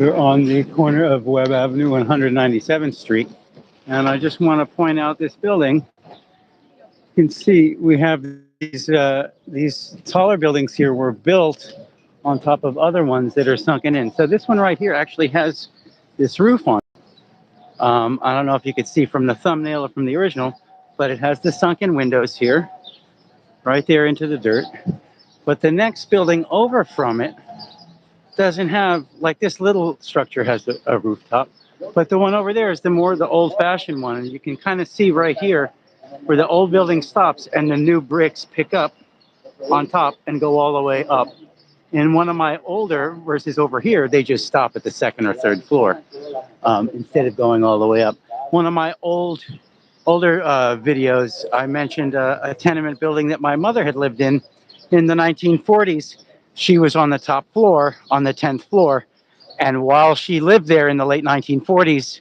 We're on the corner of Webb Avenue and 197th Street, and I just want to point out this building. You can see we have these taller buildings here were built on top of other ones that are sunken in. So this one right here actually has this roof on. I don't know if you could see from the thumbnail or from the original, but it has the sunken windows here, right there into the dirt. But the next building over from it doesn't have, like this little structure has a rooftop, but the one over there is the old-fashioned one, and you can kind of see right here where the old building stops and the new bricks pick up on top and go all the way up. In one of my older versus over here, they just stop at the second or third floor instead of going all the way up. One of my older videos, I mentioned a tenement building that my mother had lived in the 1940s. She was on the top floor, on the 10th floor. And while she lived there in the late 1940s,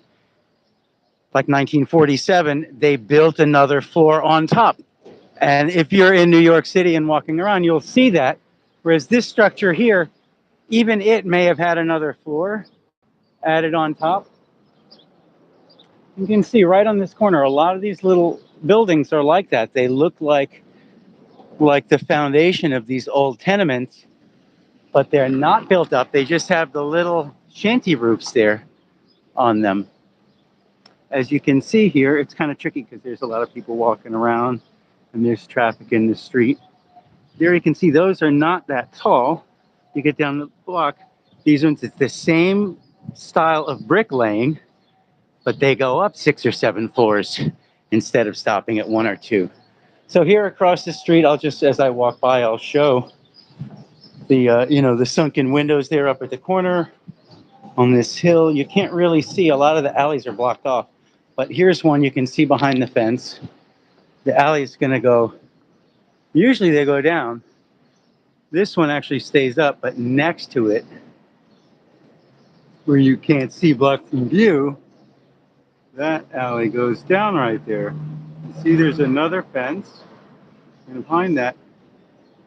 like 1947, they built another floor on top. And if you're in New York City and walking around, you'll see that. Whereas this structure here, even it may have had another floor added on top. You can see right on this corner, a lot of these little buildings are like that. They look like the foundation of these old tenements, but they're not built up. They just have the little shanty roofs there on them. As you can see here, it's kind of tricky because there's a lot of people walking around and there's traffic in the street. There you can see those are not that tall. You get down the block, these ones, it's the same style of bricklaying, but they go up 6 or 7 floors instead of stopping at 1 or 2. So here across the street, as I walk by, I'll show the sunken windows there up at the corner on this hill. You can't really see, a lot of the alleys are blocked off, but here's one you can see behind the fence. The alley is going to go, usually they go down. This one actually stays up, but next to it, where you can't see blocked from view, that alley goes down right there. You see there's another fence, and behind that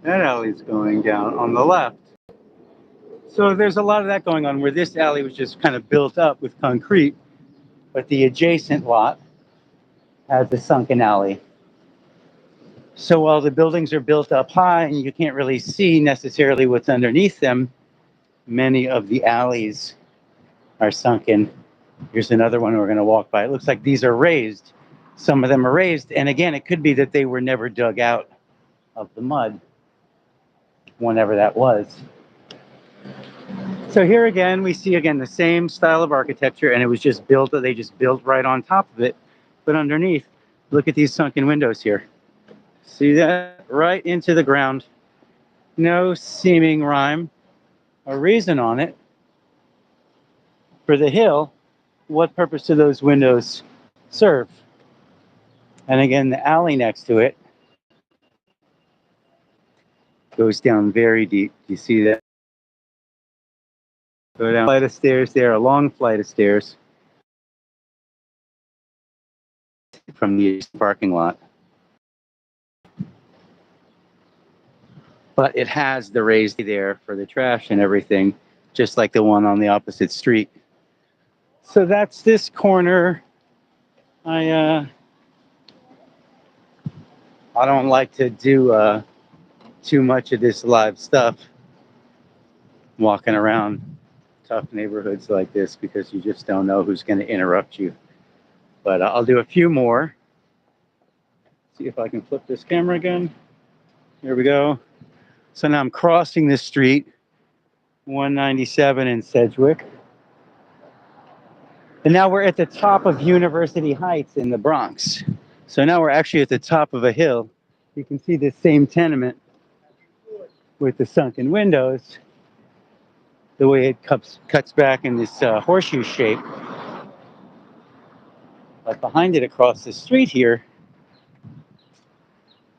alley is going down on the left. So there's a lot of that going on, where this alley was just kind of built up with concrete, but the adjacent lot has a sunken alley. So while the buildings are built up high and you can't really see necessarily what's underneath them, many of the alleys are sunken. Here's another one we're going to walk by. It looks like these are raised. Some of them are raised. And again, it could be that they were never dug out of the mud, whenever that was. So here again, we see the same style of architecture, and it was just built, they just built right on top of it. But underneath, look at these sunken windows here. See that? Right into the ground. No seeming rhyme or reason on it. For the hill, what purpose do those windows serve? And again, the alley next to it goes down very deep. You see that? Go down a flight of stairs there, a long flight of stairs from the parking lot. But it has the raised there for the trash and everything, just like the one on the opposite street. So that's this corner. I don't like to do too much of this live stuff, walking around tough neighborhoods like this, because you just don't know who's going to interrupt you. But I'll do a few more. See if I can flip this camera again. Here we go. So now I'm crossing the street, 197 in Sedgwick. And now we're at the top of University Heights in the Bronx. So now we're actually at the top of a hill. You can see the same tenement with the sunken windows, the way it cuts back in this horseshoe shape. But behind it, across the street here,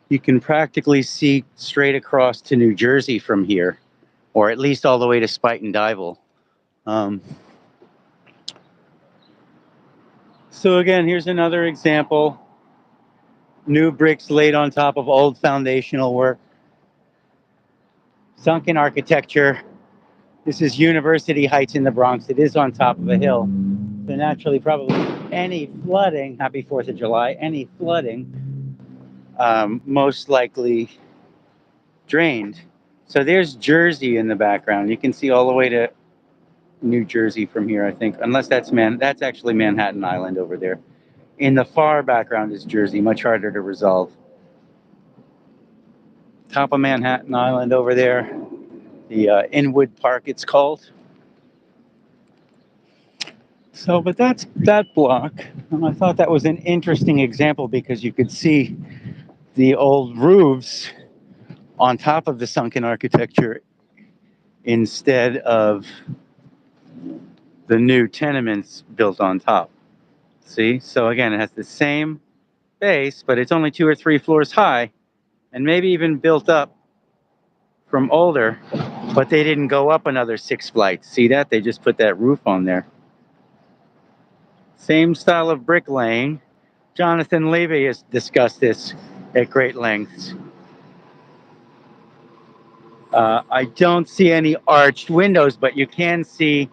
you can practically see straight across to New Jersey from here, or at least all the way to Spuyten Duyvil. So again, here's another example. New bricks laid on top of old foundational work. Sunken architecture. This is University Heights in the Bronx. It is on top of a hill. So naturally, probably any flooding, happy 4th of July, any flooding most likely drained. So there's Jersey in the background. You can see all the way to New Jersey from here, I think, unless that's actually Manhattan Island over there. In the far background is Jersey, much harder to resolve. Top of Manhattan Island over there, the Inwood Park it's called. So, but that's that block. And I thought that was an interesting example because you could see the old roofs on top of the sunken architecture instead of the new tenements built on top. See? So again, it has the same base, but it's only 2 or 3 floors high and maybe even built up from older, but they didn't go up another 6 flights. See that? They just put that roof on there. Same style of bricklaying. Jonathan Levy has discussed this at great lengths. I don't see any arched windows, but you can see,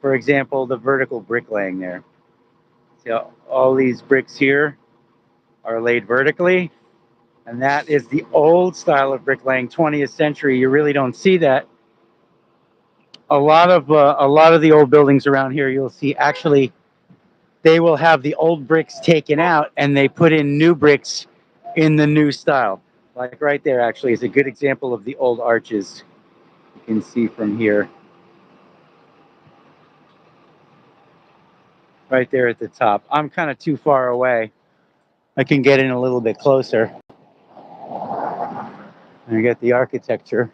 for example, the vertical bricklaying there. See all these bricks here are laid vertically, and that is the old style of bricklaying, 20th century. You really don't see that. A lot of the old buildings around here, you'll see actually they will have the old bricks taken out and they put in new bricks in the new style. Like right there, actually, is a good example of the old arches. You can see from here. Right there at the top. I'm kind of too far away. I can get in a little bit closer. And you get the architecture.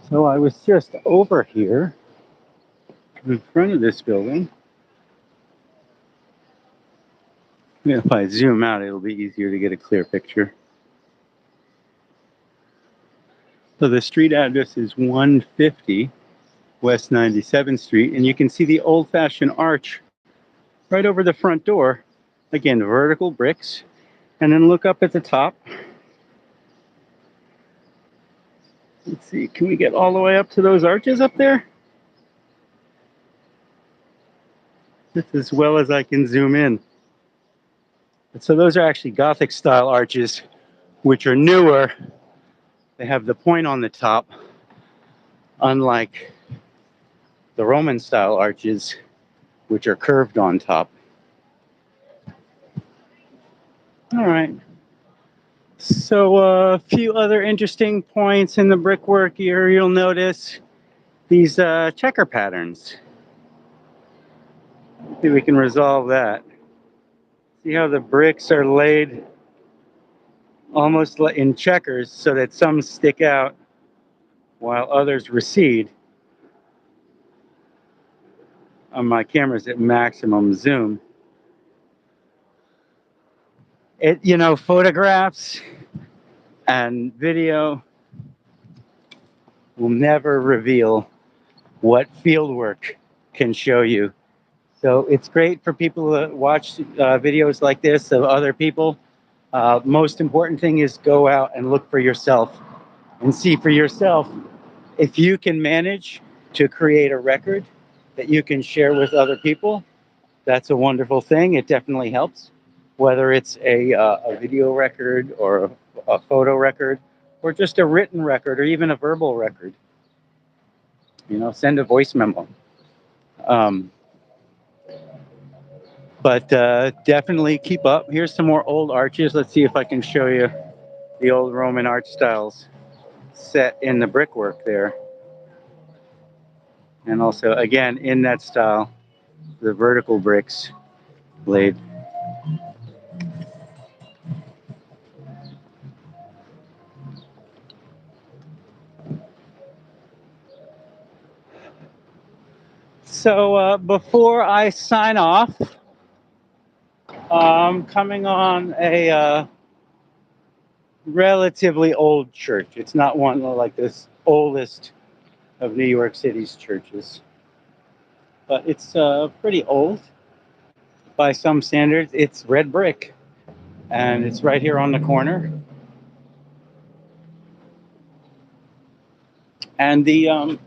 So I was just over here in front of this building. If I zoom out, it'll be easier to get a clear picture. So the street address is 150 West 97th Street, and you can see the old-fashioned arch right over the front door. Again, vertical bricks. And then look up at the top. Let's see, can we get all the way up to those arches up there? Just as well as I can zoom in. So those are actually Gothic style arches, which are newer. They have the point on the top, unlike the Roman style arches, which are curved on top. All right. So a few other interesting points in the brickwork here. You'll notice these checker patterns. See if we can resolve that. See how the bricks are laid almost in checkers so that some stick out while others recede. On my camera's at maximum zoom. Photographs and video will never reveal what fieldwork can show you. So it's great for people to watch videos like this of other people. Most important thing is go out and look for yourself and see for yourself if you can manage to create a record that you can share with other people. That's a wonderful thing. It definitely helps, whether it's a video record or a photo record or just a written record or even a verbal record. Send a voice memo. But definitely keep up. Here's some more old arches. Let's see if I can show you the old Roman arch styles set in the brickwork there. And also, again, in that style, the vertical bricks laid. So before I sign off, I'm coming on a relatively old church. It's not one like this oldest of New York City's churches. But it's pretty old by some standards. It's red brick, and it's right here on the corner. And the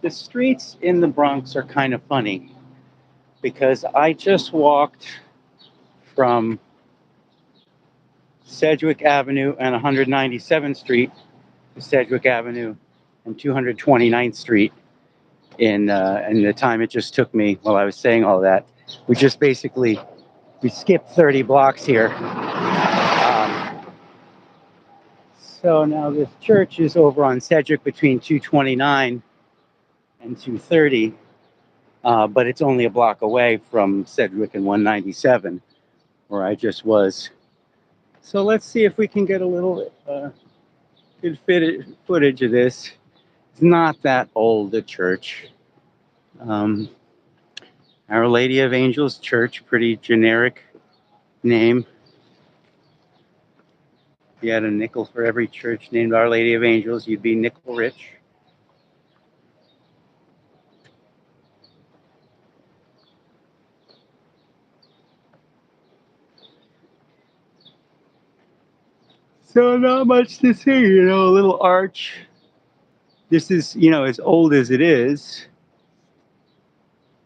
streets in the Bronx are kind of funny because I just walked from Sedgwick Avenue and 197th Street to Sedgwick Avenue and 229th Street in the time it just took me while I was saying all that. We just basically we skipped 30 blocks here. So now this church is over on Sedgwick between 229 and 230, but it's only a block away from Sedgwick and 197, where I just was. So let's see if we can get a little good footage of this. It's not that old a church. Our Lady of Angels Church, pretty generic name. If you had a nickel for every church named Our Lady of Angels, you'd be nickel rich. So not much to see, a little arch. This is, as old as it is,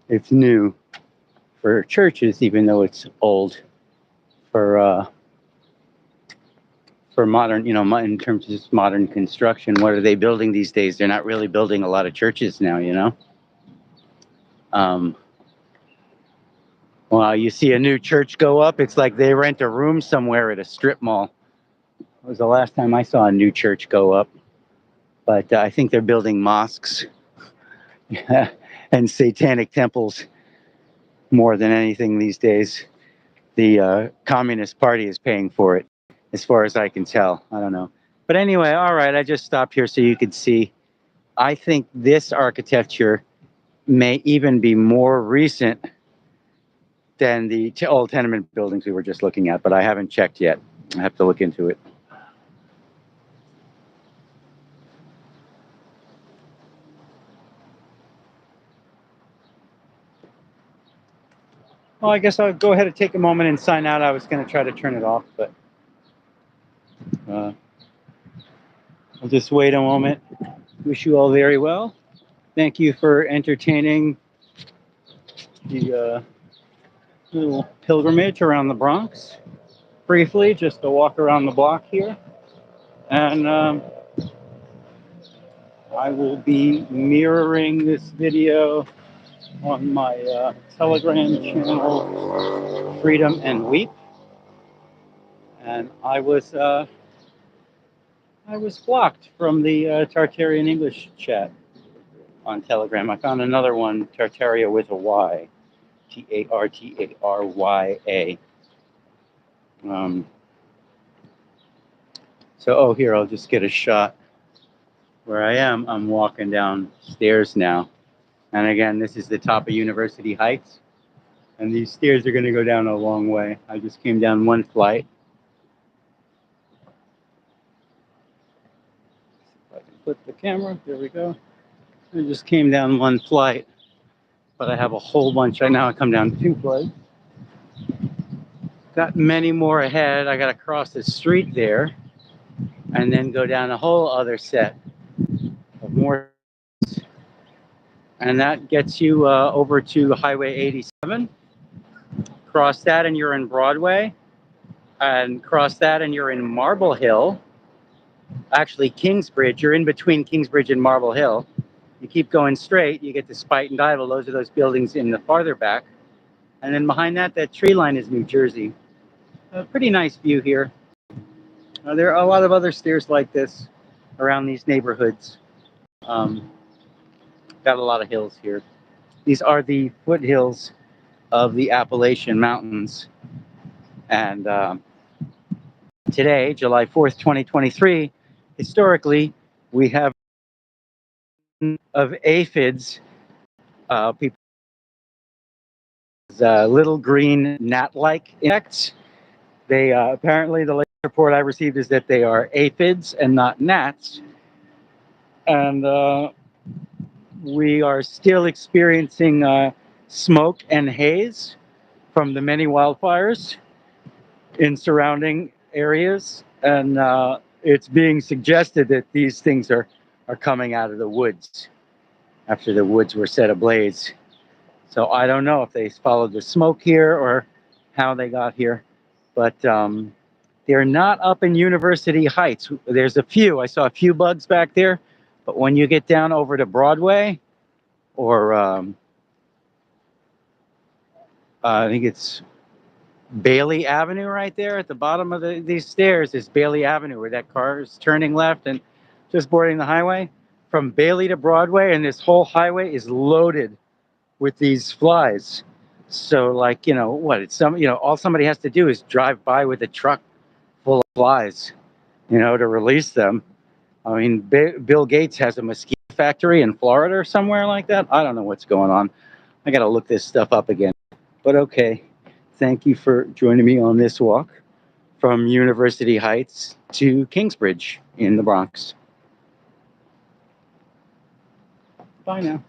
it's new for churches, even though it's old for modern, in terms of just modern construction. What are they building these days? They're not really building a lot of churches now, Well, you see a new church go up, it's like they rent a room somewhere at a strip mall. It was the last time I saw a new church go up. But I think they're building mosques and satanic temples more than anything these days. The Communist Party is paying for it, as far as I can tell. I don't know. But anyway, all right, I just stopped here so you could see. I think this architecture may even be more recent than the old tenement buildings we were just looking at, but I haven't checked yet. I have to look into it. Well, I guess I'll go ahead and take a moment and sign out. I was going to try to turn it off, but I'll just wait a moment. Wish you all very well. Thank you for entertaining the little pilgrimage around the Bronx. Briefly, just a walk around the block here. And I will be mirroring this video on my Telegram channel, Freedom and Weep. And I was blocked from the Tartarian English chat on Telegram. I found another one, Tartaria with a Y, Tartarya. So, here, I'll just get a shot where I am. I'm walking downstairs now. And again, this is the top of University Heights. And these stairs are going to go down a long way. I just came down one flight. If I can flip the camera, there we go. I just came down one flight, but I have a whole bunch. Right now I come down two flights. Got many more ahead. I got to cross the street there and then go down a whole other set of more. And that gets you over to Highway 87. Cross that and you're in Broadway. And cross that and you're in Marble Hill. Actually, Kingsbridge. You're in between Kingsbridge and Marble Hill. You keep going straight, you get to Spite and Dival. Those are those buildings in the farther back. And then behind that, that tree line is New Jersey. A pretty nice view here. There are a lot of other stairs like this around these neighborhoods. Got a lot of hills here. These are the foothills of the Appalachian Mountains. And today, July 4th, 2023, historically, we have of aphids, people, little green gnat-like insects. They apparently, the latest report I received is that they are aphids and not gnats. And we are still experiencing smoke and haze from the many wildfires in surrounding areas. And it's being suggested that these things are coming out of the woods after the woods were set ablaze. So I don't know if they followed the smoke here or how they got here, but they're not up in University Heights. There's a few. I saw a few bugs back there, but when you get down over to Broadway, or I think it's Bailey Avenue right there at the bottom of these stairs is Bailey Avenue, where that car is turning left and just boarding the highway. From Bailey to Broadway, and this whole highway is loaded with these flies. So, like, what? It's all somebody has to do is drive by with a truck full of flies, to release them. I mean, Bill Gates has a mosquito factory in Florida or somewhere like that. I don't know what's going on. I got to look this stuff up again. But okay, thank you for joining me on this walk from University Heights to Kingsbridge in the Bronx. Bye now.